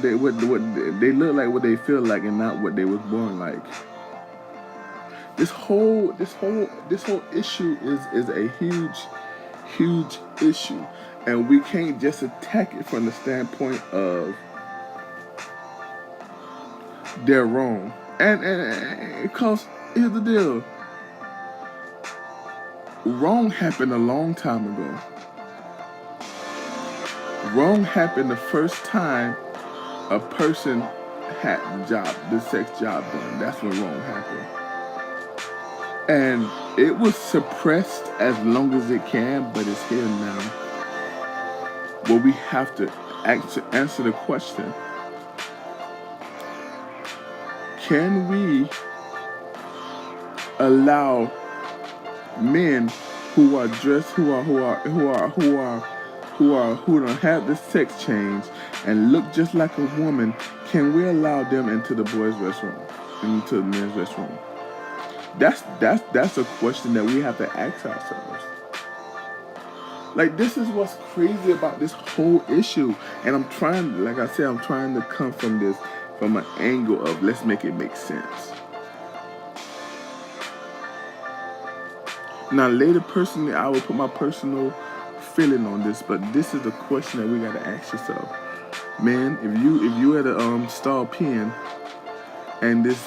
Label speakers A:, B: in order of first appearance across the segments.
A: they look like, what they feel like, and not what they was born like. This whole issue is a huge issue, and we can't just attack it from the standpoint of they're wrong. And because here's the deal, wrong happened a long time ago. Wrong happened the first time a person had the sex job done. That's when wrong happened. And it was suppressed as long as it can, but it's here now. Well, we have to answer the question: can we allow men who are dressed, who don't have the sex change and look just like a woman? Can we allow them into the boys' restroom, into the men's restroom? That's a question that we have to ask ourselves. Like, this is what's crazy about this whole issue. And I'm trying, like I said, I'm trying to come from an angle of let's make it make sense. Now, later, personally, I will put my personal feeling on this, but this is the question that we gotta ask yourself. Man, if you at a stall peeing, and this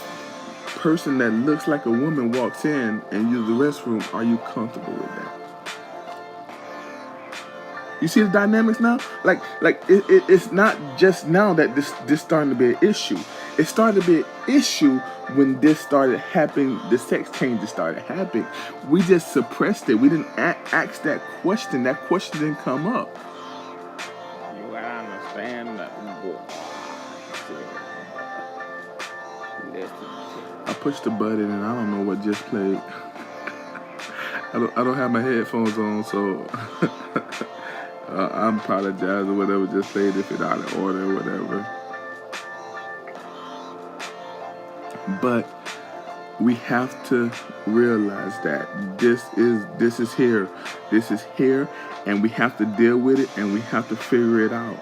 A: person that looks like a woman walks in and uses the restroom, are you comfortable with that? You see the dynamics now? Like it's not just now that this starting to be an issue. It started to be an issue when this started happening. The sex changes started happening. We just suppressed it. We didn't ask that question. That question didn't come up.
B: You gotta understand that.
A: I pushed the button and I don't know what just played. I don't have my headphones on, so I apologize or whatever just played, if it's out of order or whatever. But we have to realize that this is here, and we have to deal with it, and we have to figure it out.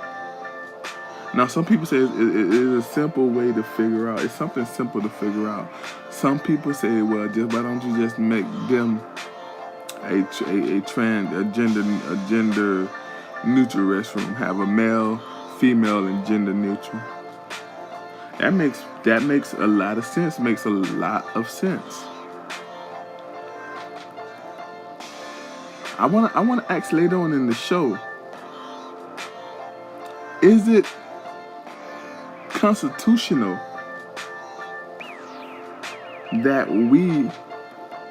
A: Now, some people say it is a simple way to figure out. It's something simple to figure out. Some people say, well, just why don't you just make them a gender neutral restroom, have a male, female, and gender neutral. That makes a lot of sense. Makes a lot of sense. I wanna ask later on in the show, is it constitutional that we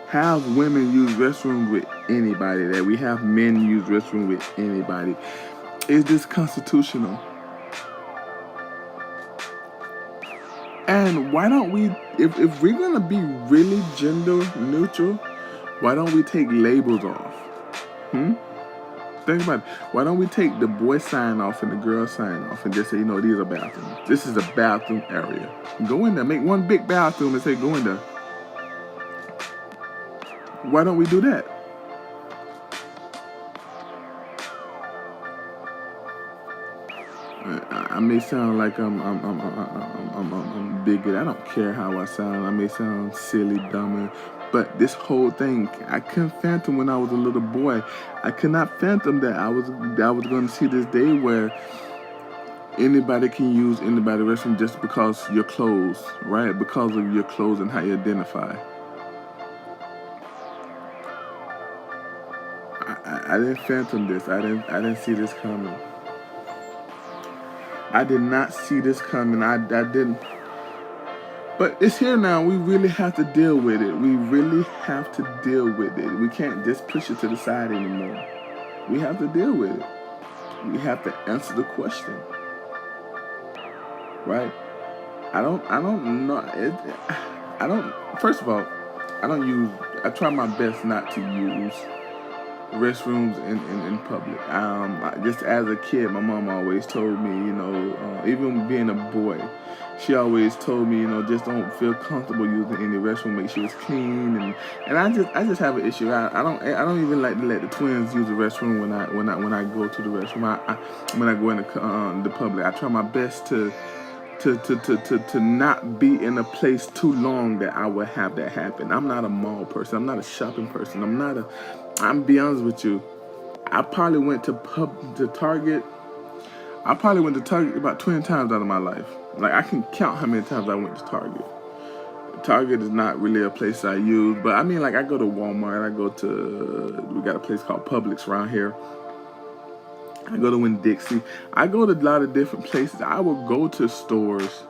A: have women use restrooms with anybody, that we have men use restrooms with anybody? Is this constitutional? And why don't we, if we're gonna be really gender neutral, why don't we take labels off? Think about it. Why don't we take the boy sign off and the girl sign off and just say, these are bathrooms. This is a bathroom area. Go in there. Make one big bathroom and say, go in there. Why don't we do that? I may sound like I'm bigoted. I don't care how I sound. I may sound silly, dumb, but this whole thing, I couldn't fathom when I was a little boy. I could not fathom that I was going to see this day where anybody can use anybody's restroom just because your clothes, right? Because of your clothes and how you identify. I didn't fathom this. I didn't see this coming. I did not see this coming. I didn't. But it's here now. We really have to deal with it. We really have to deal with it. We can't just push it to the side anymore. We have to deal with it. We have to answer the question. Right? I don't know. First of all, I try my best not to use restrooms in public. Just as a kid, my mom always told me, even being a boy, she always told me, just don't feel comfortable using any restroom. Make sure it's clean, and I just have an issue. I don't even like to let the twins use the restroom when I go to the restroom. When I go in the public, I try my best to not be in a place too long that I would have that happen. I'm not a mall person. I'm not a shopping person. I'm be honest with you. I probably went to Target. I probably went to Target about 20 times out of my life. Like, I can count how many times I went to Target. Target is not really a place I use, but I mean, like, I go to Walmart. We got a place called Publix around here. I go to Winn-Dixie. I go to a lot of different places. I will go to stores,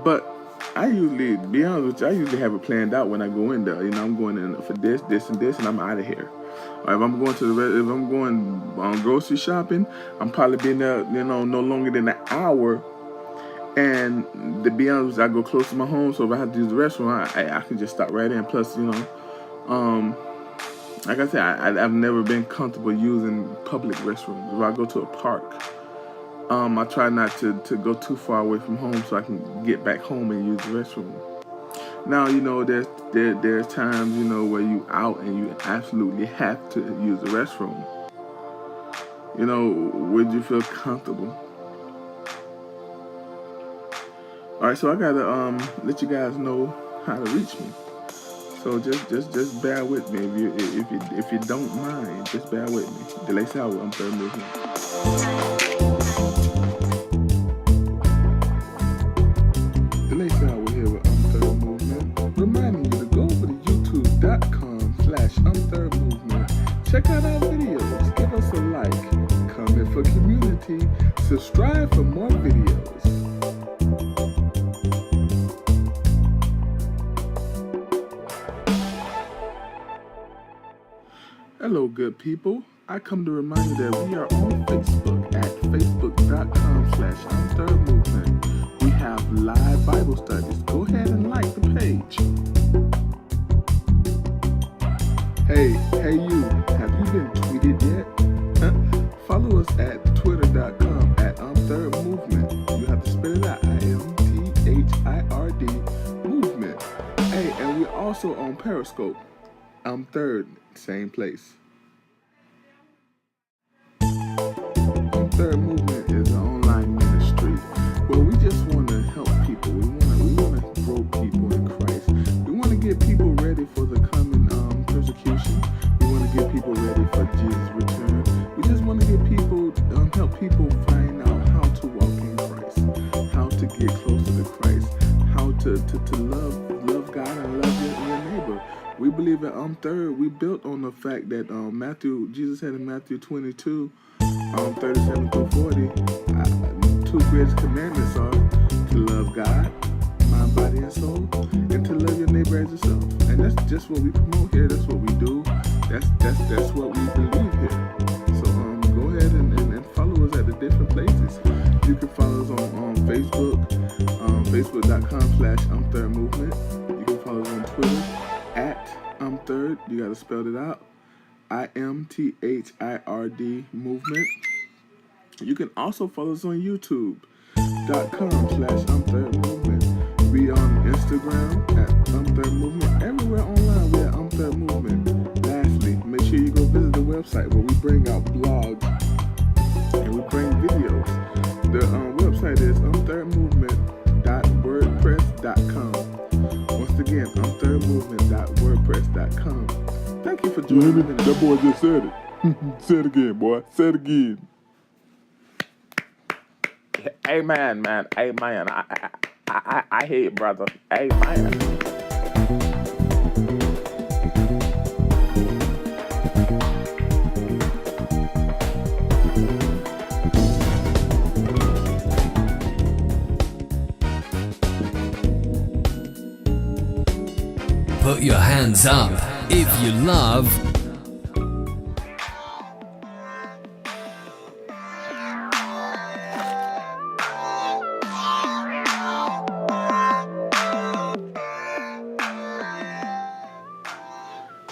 A: but I usually, be honest with you, I usually have it planned out when I go in there. I'm going in for this, and this, and I'm out of here. Or if I'm going grocery shopping, I'm probably being there, no longer than an hour. And to be honest, I go close to my home, so if I have to use the restroom, I can just stop right in. Plus, like I said, I've never been comfortable using public restrooms. If I go to a park, I try not to go too far away from home so I can get back home and use the restroom. Now, there's times, where you out and you absolutely have to use the restroom. Would you feel comfortable? All right, so I gotta let you guys know how to reach me. So just bear with me if you don't mind. Just bear with me. Delay Sour, I'm Third Movement. Delay Sour here with Third Movement. Reminding you to go over to youtube.com/Third Movement. Check out our videos. Give us a like. Comment for community. Subscribe for more videos. Hello, good people. I come to remind you that we are on Facebook at facebook.com/Third Movement. We have live Bible studies. Go ahead and like the page. Hey you, have you been tweeted yet? Follow us at twitter.com@Third Movement. You have to spell it out, IMTHIRD Movement. Hey, and we're also on Periscope. Third, same place. Third Movement is an online ministry where we just want to help people. We want to grow people in Christ. We want to get people ready for the coming persecution. We want to get people ready for Jesus' return. We just want to get people, help people find out how to walk in Christ, how to get closer to Christ, how to love God and love your neighbor. We believe at Third, we built on the fact that Jesus said in Matthew 22, 37 through 40, two greatest commandments are to love God, mind, body, and soul, and to love your neighbor as yourself. And that's just what we promote here. That's what we do. That's what we believe here. So go ahead and follow us at the different places. You can follow us on Facebook, facebook.com/Third Movement. You can follow us on Twitter at Third. You gotta spell it out. IMTHIRD Movement. You can also follow us on YouTube.com/Third Movement. We on Instagram at Third Movement. Everywhere online we at Third Movement. Lastly, make sure you go visit the website where we bring out blogs and we bring videos. The website is thirdmovement.wordpress.com. Once again, thirdmovement.wordpress.com. Thank you for joining me.
C: That boy just said it. Say it again, boy. Say it again.
B: Amen, man. Amen. I hear you, brother. Amen.
D: Put your hands up if you love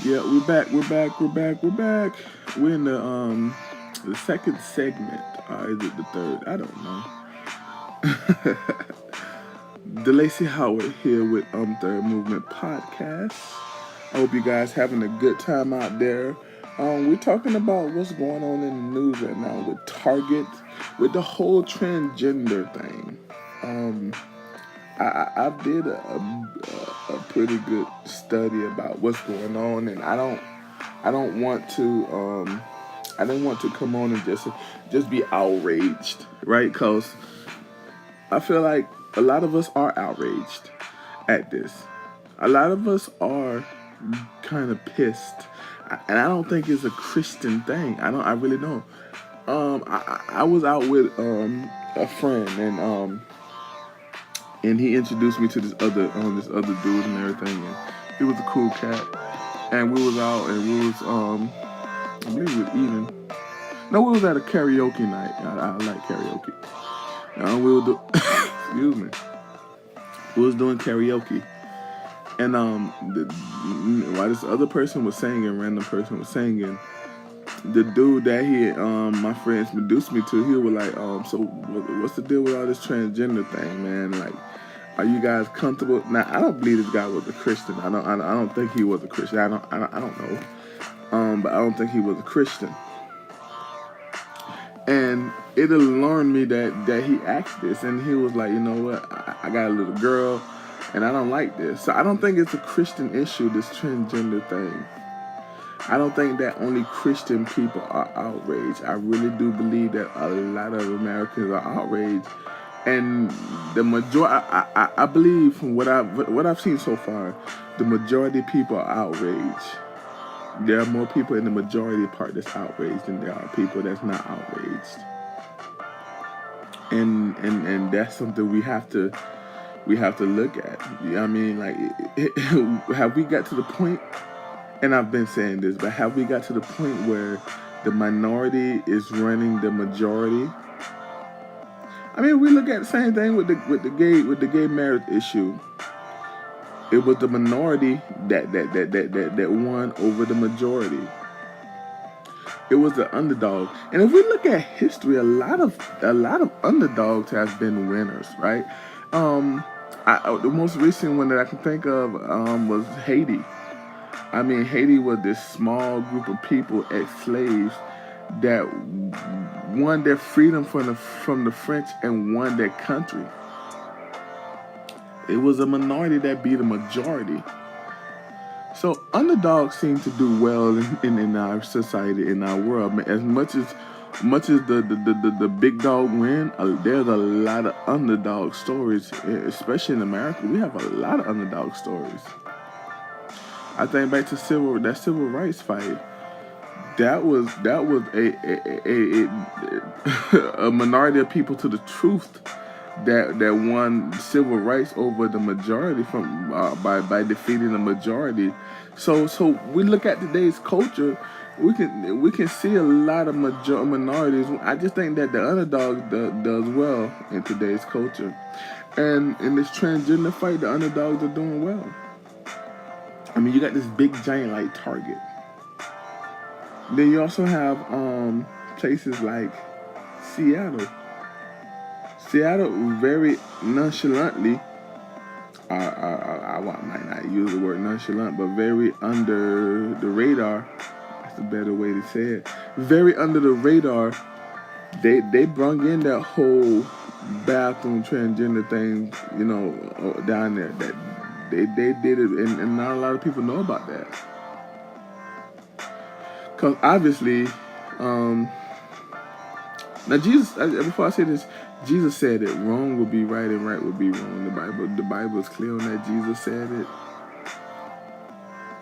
A: Yeah, we're back. we're in the second segment. Is it the third? I don't know. DeLacy Howard here with Third Movement Podcast. I hope you guys having a good time out there. We're talking about what's going on in the news right now with Target, with the whole transgender thing. I did a pretty good study about what's going on, and I don't want to I didn't want to come on and just be outraged, right? Because I feel like a lot of us are outraged at this. A lot of us are kind of pissed, and I don't think it's a Christian thing. I really don't. I was out with a friend, and he introduced me to this other dude and everything, and he was a cool cat. And we was out, and we was I believe we was eating. No, we was at a karaoke night. I like karaoke. We were excuse me. We was doing karaoke, and while this other person was singing, random person was singing, the dude that my friends introduced me to, he was like, so what's the deal with all this transgender thing, man? Like, are you guys comfortable? Now, I don't believe this guy was a Christian. I don't think he was a Christian. I don't know. But I don't think he was a Christian. And it alarmed me that he asked this, and he was like, you know what? I got a little girl, and I don't like this. So I don't think it's a Christian issue, this transgender thing. I don't think that only Christian people are outraged. I really do believe that a lot of Americans are outraged, and the majority, I believe from what I've seen so far, the majority of people are outraged. There are more people in the majority part that's outraged than there are people that's not outraged, and that's something we have to look at. I mean, like, have we got to the point? And I've been saying this, but have we got to the point where the minority is running the majority? I mean, we look at the same thing with the gay marriage issue. It was the minority that won over the majority. It was the underdog. And if we look at history, a lot of underdogs have been winners, right? The most recent one that I can think of was Haiti. I mean, Haiti was this small group of people, ex-slaves, that won their freedom from the French and won their country. It was a minority that beat a majority. So underdogs seem to do well in our society, in our world. As much as the big dog win, there's a lot of underdog stories, especially in America. We have a lot of underdog stories. I think back to civil rights fight. That was a minority of people to the truth that won civil rights over the majority by defeating the majority. So we look at today's culture, we can see a lot of minorities. I just think that the underdog does well in today's culture, and in this transgender fight, the underdogs are doing well. I mean, you got this big giant like Target. Then you also have places like Seattle. Seattle very nonchalantly, I might not use the word nonchalant, but very under the radar. That's a better way to say it. Very under the radar. They brung in that whole bathroom transgender thing, down there. That they did it, and not a lot of people know about that. Because obviously, now Jesus, before I say this, Jesus said it. Wrong will be right and right will be wrong. The Bible is clear on that. Jesus said it.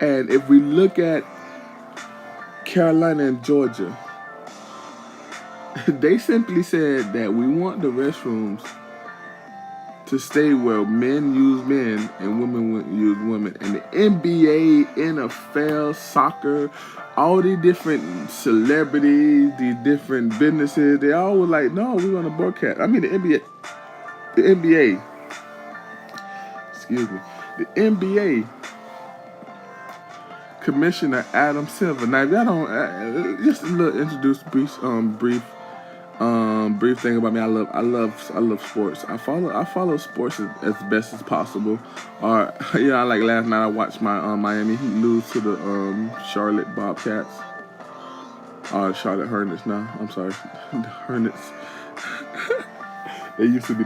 A: And if we look at Carolina and Georgia, they simply said that we want the restrooms to stay where men use men and women use women. And the NBA, NFL, soccer, all these different celebrities, these different businesses, they all were like, no, we want to boycott. I mean, the NBA, excuse me, the NBA Commissioner Adam Silver. Now, if y'all don't, just a little brief thing about me. I love sports. I follow sports as best as possible. Or like last night I watched my Miami Heat lose to the Charlotte Bobcats. Charlotte Hornets now. I'm sorry, the Hornets. They used to be